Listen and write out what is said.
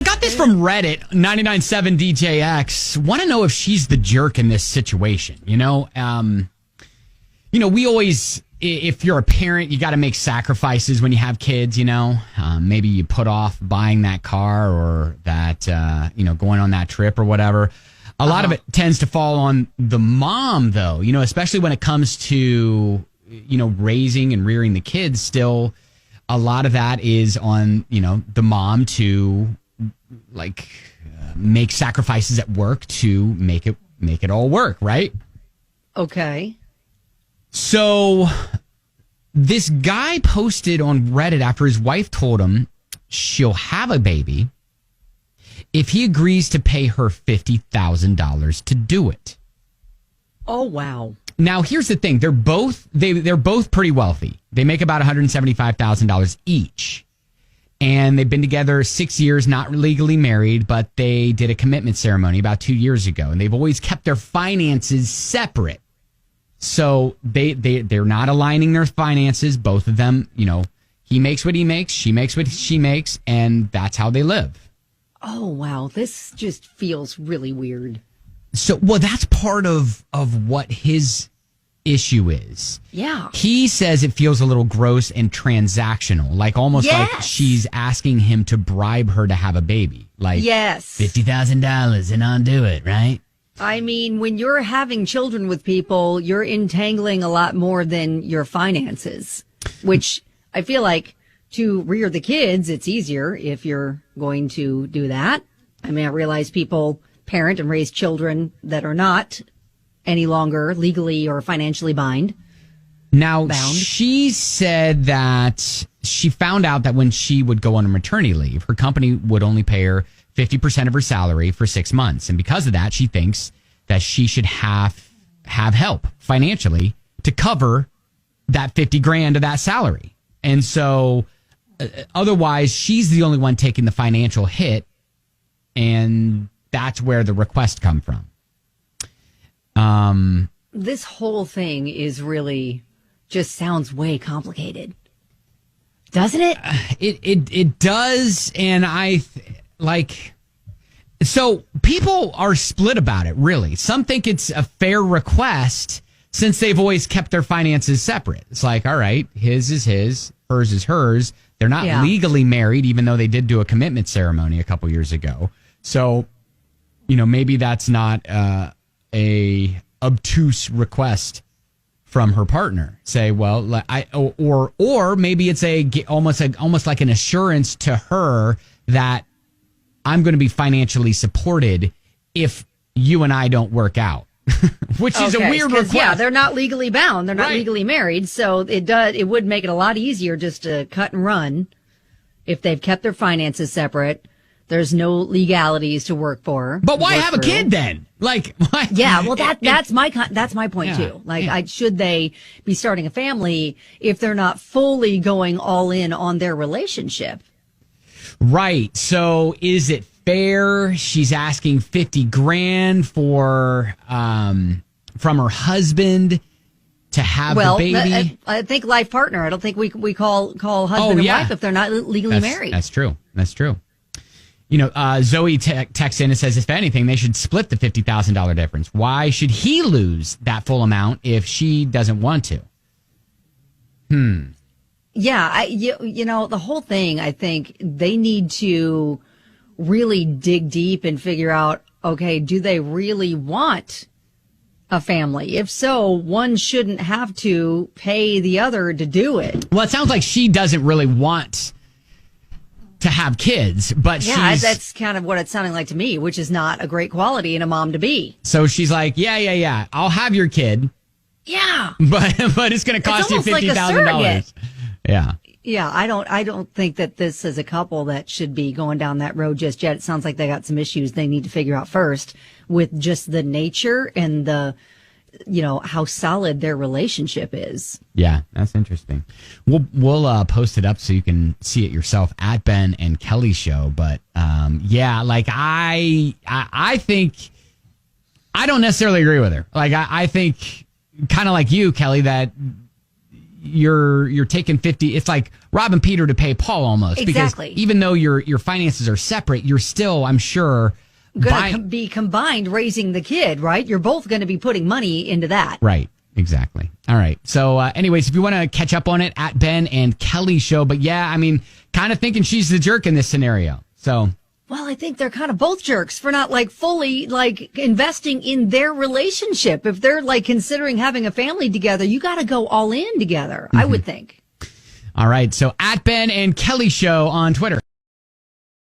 got this from Reddit, 997DJX. Want to know if she's the jerk in this situation. We always, if you're a parent, you got to make sacrifices when you have kids, maybe you put off buying that car or that, going on that trip or whatever. A lot of it tends to fall on the mom, though, especially when it comes to, raising and rearing the kids. Still, a lot of that is on, the mom to make sacrifices at work to make it all work, right? Okay. So this guy posted on Reddit after his wife told him she'll have a baby if he agrees to pay her $50,000 to do it. Oh, wow. Now, here's the thing. They're both pretty wealthy. They make about $175,000 each. And they've been together 6 years, not legally married, but they did a commitment ceremony about 2 years ago. And they've always kept their finances separate. So they're not aligning their finances. Both of them, he makes what he makes, she makes what she makes, and that's how they live. Oh, wow. This just feels really weird. So, well, that's part of what his issue is. Yeah. He says it feels a little gross and transactional, like almost like she's asking him to bribe her to have a baby. Like, yes, $50,000 and I'll do it, right? I mean, when you're having children with people, you're entangling a lot more than your finances, which I feel like to rear the kids, it's easier if you're going to do that. I mean, I realize people parent and raise children that are not any longer legally or financially bound. She said that she found out that when she would go on maternity leave, her company would only pay her 50% of her salary for 6 months. And because of that, she thinks that she should have help financially to cover that $50,000 of that salary. And so otherwise, she's the only one taking the financial hit. And that's where the request come from. This whole thing is really just sounds way complicated. Doesn't it? It does. And so people are split about it, really. Some think it's a fair request since they've always kept their finances separate. It's like, all right, his is his, hers is hers. They're not legally married, even though they did do a commitment ceremony a couple years ago. So, maybe that's not a obtuse request from her partner. Say, well, or maybe it's almost like an assurance to her that I'm going to be financially supported if you and I don't work out, which is a weird request. Yeah, they're not legally bound. They're not legally married. So it would make it a lot easier just to cut and run if they've kept their finances separate. There's no legalities to work for. But why have a kid then? Like, why? Yeah, well, that's my point too. Like, should they be starting a family if they're not fully going all in on their relationship? Right. So is it fair? She's asking $50,000 for from her husband to have the baby. I think life partner. I don't think we call husband and wife if they're not legally married. That's true. Zoe texts in and says, if anything, they should split the $50,000 difference. Why should he lose that full amount if she doesn't want to? Yeah, the whole thing, I think they need to really dig deep and figure out, okay, do they really want a family? If so, one shouldn't have to pay the other to do it. Well, it sounds like she doesn't really want to have kids, but that's kind of what it's sounding like to me, which is not a great quality in a mom to be. So she's like, yeah, I'll have your kid. Yeah. But it's going to cost you $50,000. Yeah, I don't think that this is a couple that should be going down that road just yet. It sounds like they got some issues they need to figure out first with just the nature and the, how solid their relationship is. Yeah, that's interesting. We'll post it up so you can see it yourself at Ben and Kelly Show. But I think I don't necessarily agree with her. Like I think kind of like you, Kelly, that you're taking 50. It's like robbing Peter to pay Paul almost. Exactly. Because even though your finances are separate, you're still, I'm sure, going to be combined raising the kid, right? You're both going to be putting money into that. Right. Exactly. All right. So anyways, if you want to catch up on it, at Ben and Kelly Show. But yeah, I mean, kind of thinking she's the jerk in this scenario. So. Well, I think they're kind of both jerks for not like fully like investing in their relationship. If they're like considering having a family together, you got to go all in together, I would think. All right. So at Ben and Kelly Show on Twitter.